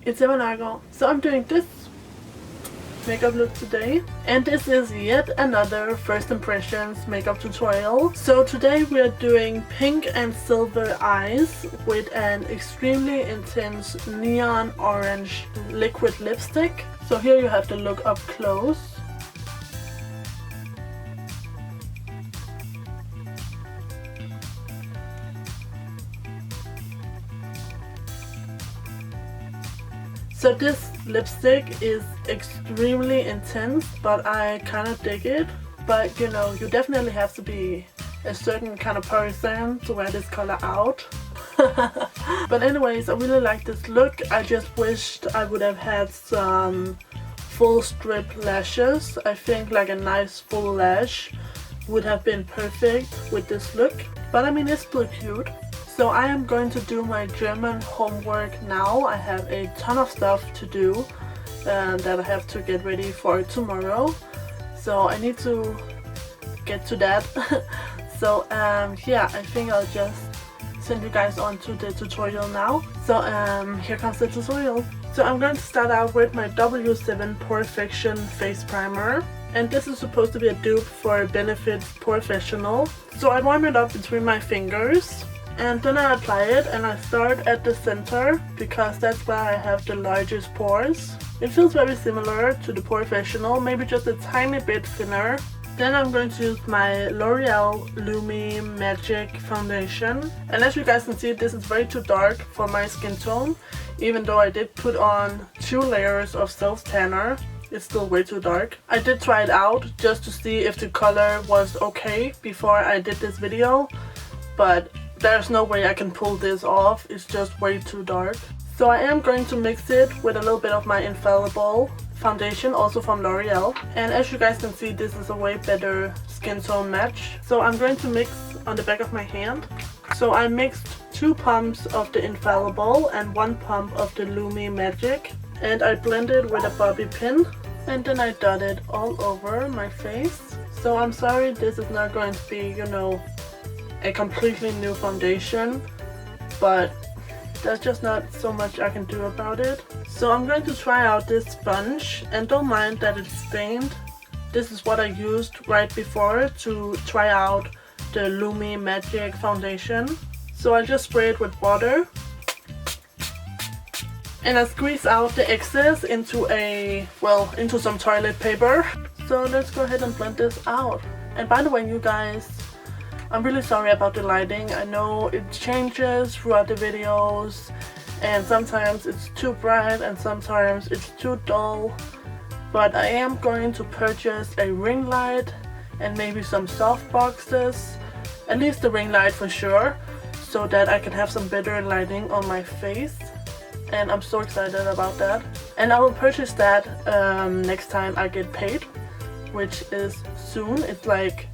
it's Nørgaard. So I'm doing this makeup look today, and this is yet another first impressions makeup tutorial. So today we are doing pink and silver eyes with an extremely intense neon orange liquid lipstick. So here you have to look up close. So this lipstick is extremely intense, but I kind of dig it. But you know, you definitely have to be a certain kind of person to wear this color out. But anyways, I really like this look. I just wished I would have had some full strip lashes. I think like a nice full lash would have been perfect with this look. But I mean, it's still cute. So I am going to do my German homework now. I have a ton of stuff to do that I have to get ready for tomorrow. So I need to get to that. So yeah, I think I'll just send you guys on to the tutorial now. So here comes the tutorial. So I'm going to start out with my W7 Porefection Face Primer. And this is supposed to be a dupe for Benefit's Porefessional. So I warm it up between my fingers. And then I apply it, and I start at the center because that's where I have the largest pores. It feels very similar to the Porefessional, maybe just a tiny bit thinner. Then I'm going to use my L'Oreal Lumi Magic Foundation. And as you guys can see, this is way too dark for my skin tone. Even though I did put on 2 layers of self-tanner, it's still way too dark. I did try it out just to see if the color was okay before I did this video. But there's no way I can pull this off, it's just way too dark. So I am going to mix it with a little bit of my Infallible foundation, also from L'Oreal. And as you guys can see, this is a way better skin tone match. So I'm going to mix on the back of my hand. So I mixed 2 pumps of the Infallible and 1 pump of the Lumi Magic. And I blended with a bobby pin. And then I dot it all over my face. So I'm sorry this is not going to be, you know, a completely new foundation, but there's just not so much I can do about it. So I'm going to try out this sponge, and don't mind that it's stained. This is what I used right before to try out the Lumi Magic foundation. So I just spray it with water, and I squeeze out the excess into into some toilet paper. So let's go ahead and blend this out. And by the way, you guys, I'm really sorry about the lighting. I know it changes throughout the videos, and sometimes it's too bright and sometimes it's too dull. But I am going to purchase a ring light and maybe some soft boxes, at least the ring light for sure, so that I can have some better lighting on my face. And I'm so excited about that. And I will purchase that next time I get paid, which is soon. It's like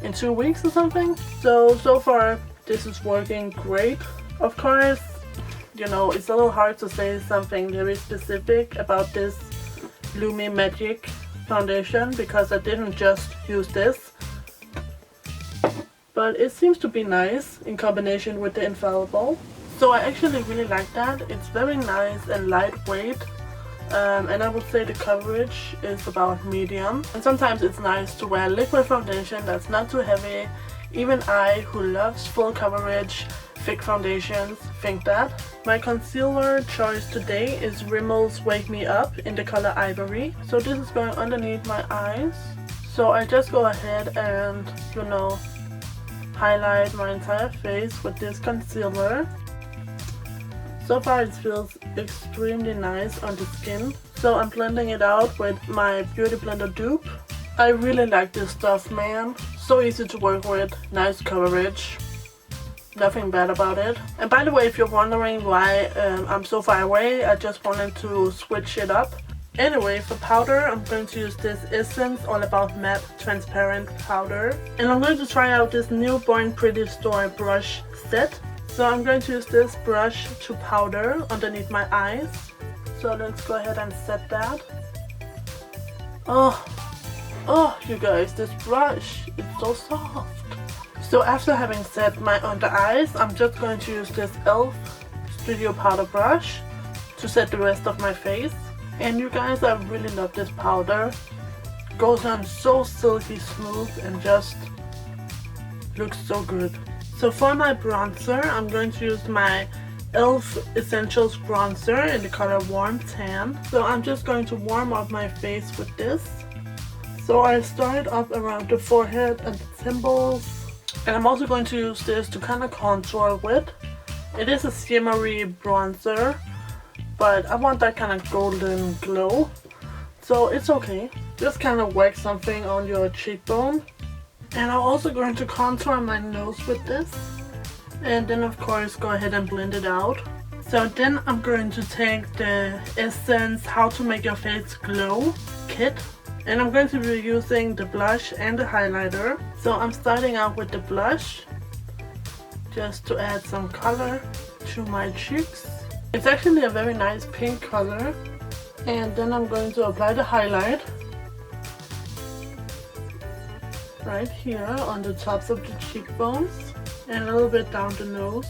in 2 weeks or something. So far this is working great. Of course, you know, it's a little hard to say something very specific about this Lumi Magic foundation because I didn't just use this. But it seems to be nice in combination with the Infallible. So I actually really like that. It's very nice and lightweight. And I would say the coverage is about medium. And sometimes it's nice to wear liquid foundation that's not too heavy. Even I, who loves full coverage, thick foundations, think that. My concealer choice today is Rimmel's Wake Me Up in the color Ivory. So this is going underneath my eyes. So I just go ahead and, you know, highlight my entire face with this concealer. So far it feels extremely nice on the skin. So I'm blending it out with my Beauty Blender dupe. I really like this stuff, man. So easy to work with, nice coverage. Nothing bad about it. And by the way, if you're wondering why I'm so far away, I just wanted to switch it up. Anyway, for powder, I'm going to use this Essence All About Matte Transparent Powder. And I'm going to try out this new BornPrettyStore brush set. So I'm going to use this brush to powder underneath my eyes. So let's go ahead and set that. Oh, you guys, this brush is so soft. So after having set my under eyes, I'm just going to use this e.l.f. Studio Powder Brush to set the rest of my face. And you guys, I really love this powder. Goes on so silky smooth and just looks so good. So for my bronzer, I'm going to use my e.l.f. Essentials bronzer in the color Warm Tan. So I'm just going to warm up my face with this. So I start up around the forehead and the temples. And I'm also going to use this to kind of contour with. It is a shimmery bronzer, but I want that kind of golden glow. So it's okay. Just kind of whack something on your cheekbone. And I'm also going to contour my nose with this. And then of course go ahead and blend it out. So then I'm going to take the Essence How to Make Your Face Glow kit. And I'm going to be using the blush and the highlighter. So I'm starting out with the blush, just to add some color to my cheeks. It's actually a very nice pink color. And then I'm going to apply the highlight right here on the tops of the cheekbones and a little bit down the nose.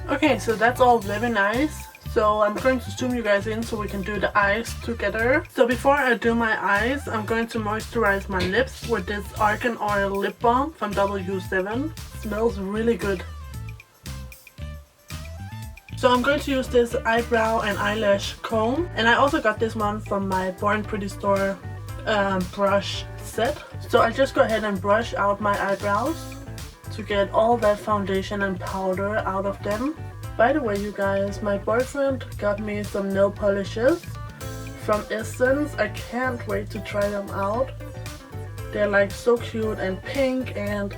Okay, so that's all very nice. So I'm going to zoom you guys in so we can do the eyes together. So before I do my eyes, I'm going to moisturize my lips with this Argan Oil Lip Balm from W7. Smells really good. So I'm going to use this eyebrow and eyelash comb. And I also got this one from my BornPrettyStore brush set. So I just go ahead and brush out my eyebrows to get all that foundation and powder out of them. By the way, you guys, my boyfriend got me some nail polishes from Essence. I can't wait to try them out. They're like so cute and pink, and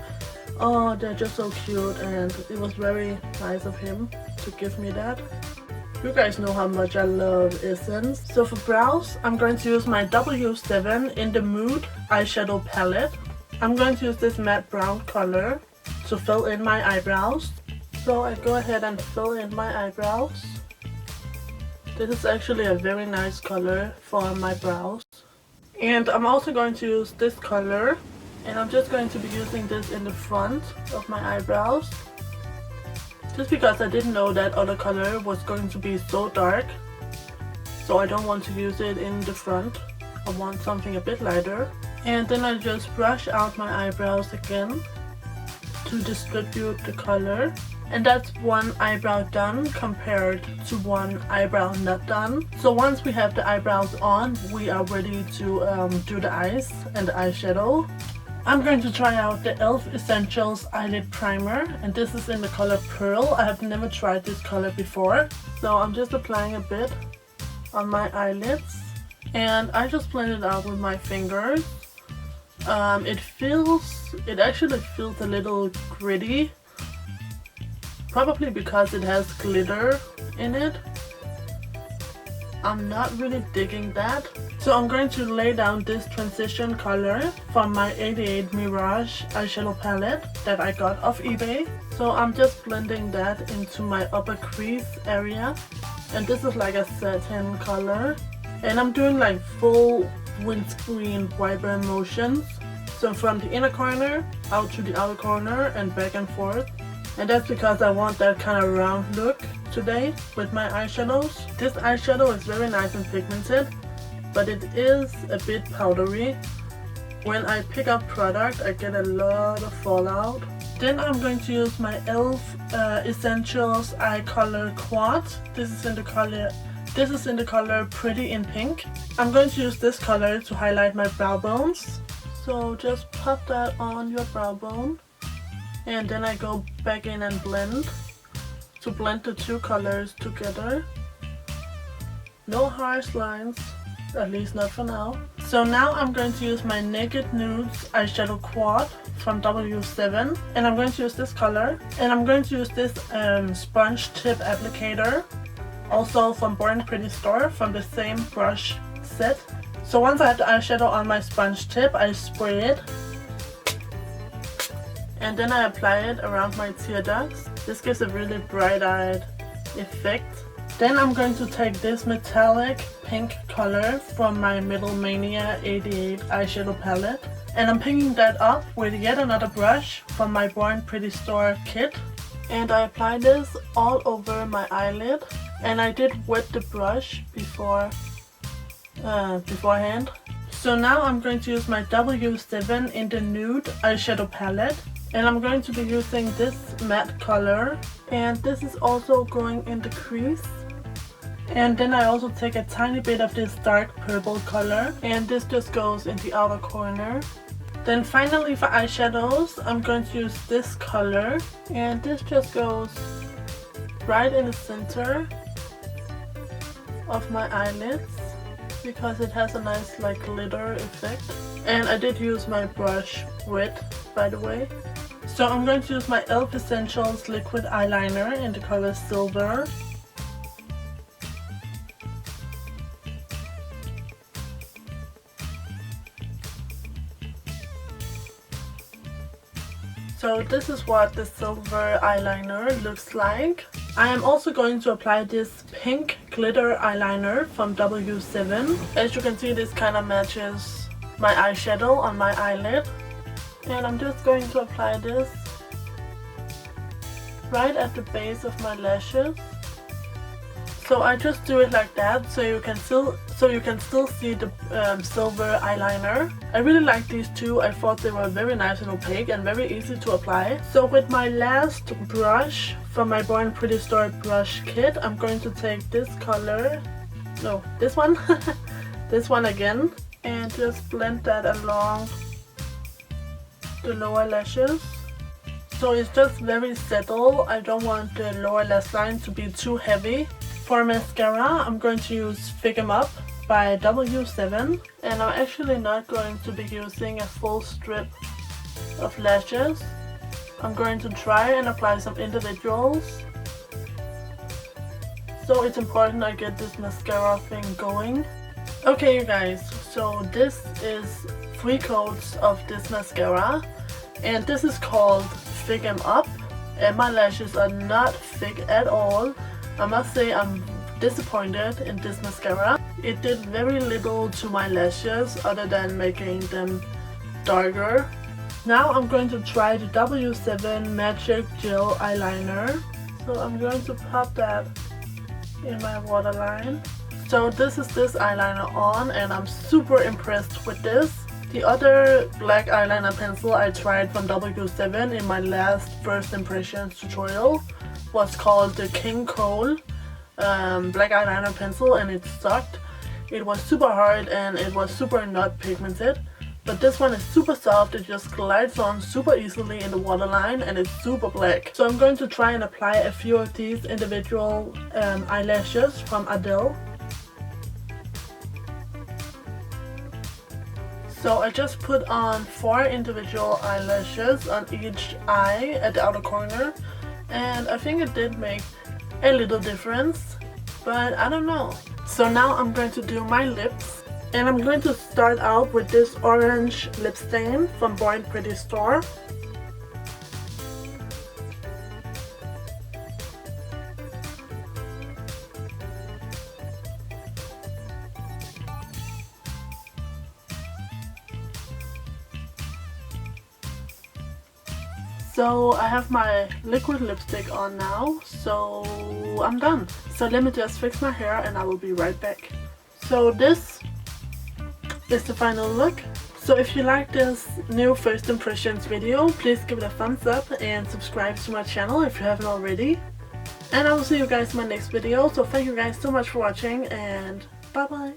oh, they're just so cute, and it was very nice of him to give me that. You guys know how much I love Essence. So for brows, I'm going to use my W7 in the Mood eyeshadow palette. I'm going to use this matte brown color to fill in my eyebrows. So I go ahead and fill in my eyebrows. This is actually a very nice color for my brows. And I'm also going to use this color, and I'm just going to be using this in the front of my eyebrows. Just because I didn't know that other color was going to be so dark. So I don't want to use it in the front. I want something a bit lighter. And then I just brush out my eyebrows again to distribute the color. And that's one eyebrow done compared to one eyebrow not done. So once we have the eyebrows on, we are ready to do the eyes and the eyeshadow. I'm going to try out the e.l.f. Essentials Eyelid Primer, and this is in the color Pearl. I have never tried this color before. So I'm just applying a bit on my eyelids, and I just blend it out with my fingers. It actually feels a little gritty. Probably because it has glitter in it. I'm not really digging that. So I'm going to lay down this transition color from my 88 Mirage eyeshadow palette that I got off eBay. So I'm just blending that into my upper crease area. And this is like a satin color. And I'm doing like full windscreen wiper motions. So from the inner corner out to the outer corner and back and forth. And that's because I want that kind of round look today with my eyeshadows. This eyeshadow is very nice and pigmented, but it is a bit powdery. When I pick up product, I get a lot of fallout. Then I'm going to use my e.l.f. Essentials Eye Color Quad. This is in the color Pretty in Pink. I'm going to use this color to highlight my brow bones. So just pop that on your brow bone. And then I go back in and blend to blend the two colors together. No harsh lines, at least not for now. So now I'm going to use my Naked Nudes eyeshadow quad from W7, and I'm going to use this color, and I'm going to use this sponge tip applicator, also from BornPrettyStore, from the same brush set. So once I have the eyeshadow on my sponge tip, I spray it. And then I apply it around my tear ducts. This gives a really bright-eyed effect. Then I'm going to take this metallic pink color from my Middle Mania 88 eyeshadow palette. And I'm picking that up with yet another brush from my BornPrettyStore kit. And I apply this all over my eyelid. and I did wet the brush beforehand. So now I'm going to use my W7 in the Nude eyeshadow palette, and I'm going to be using this matte color, and this is also going in the crease. And then I also take a tiny bit of this dark purple color, and this just goes in the outer corner. Then finally for eyeshadows, I'm going to use this color, and this just goes right in the center of my eyelids because it has a nice like glitter effect. And I did use my brush wet, by the way. So I'm going to use my e.l.f. Essentials liquid eyeliner in the color Silver. So this is what the silver eyeliner looks like. I am also going to apply this pink glitter eyeliner from W7. As you can see, this kind of matches my eyeshadow on my eyelid. And I'm just going to apply this right at the base of my lashes. So I just do it like that, so you can still see the silver eyeliner. I really like these two. I thought they were very nice and opaque and very easy to apply. So with my last brush from my BornPrettyStore brush kit, I'm going to take this color, no, this one, this one again, and just blend that along the lower lashes. So it's just very subtle. I don't want the lower lash line to be too heavy. For mascara, I'm going to use Fix 'em Up by W7, and I'm actually not going to be using a full strip of lashes. I'm going to try and apply some individuals. So it's important I get this mascara thing going. Okay you guys, so this is 3 coats of this mascara, and this is called Fix 'em Up, and my lashes are not thick at all. I must say I'm disappointed in this mascara. It did very little to my lashes other than making them darker. Now I'm going to try the W7 Magic Gel Eyeliner. So I'm going to pop that in my waterline. So this is this eyeliner on, and I'm super impressed with this. The other black eyeliner pencil I tried from W7 in my last first impressions tutorial was called the King Cole black eyeliner pencil, and it sucked. It was super hard and it was super not pigmented, but this one is super soft. It just glides on super easily in the waterline, and it's super black. So I'm going to try and apply a few of these individual eyelashes from Adele. So I just put on 4 individual eyelashes on each eye at the outer corner, and I think it did make a little difference, but I don't know. So now I'm going to do my lips, and I'm going to start out with this orange lip stain from BornPrettyStore. So I have my liquid lipstick on now, so I'm done. So let me just fix my hair and I will be right back. So this is the final look. So if you like this new first impressions video, please give it a thumbs up and subscribe to my channel if you haven't already. And I will see you guys in my next video. So thank you guys so much for watching, and bye bye.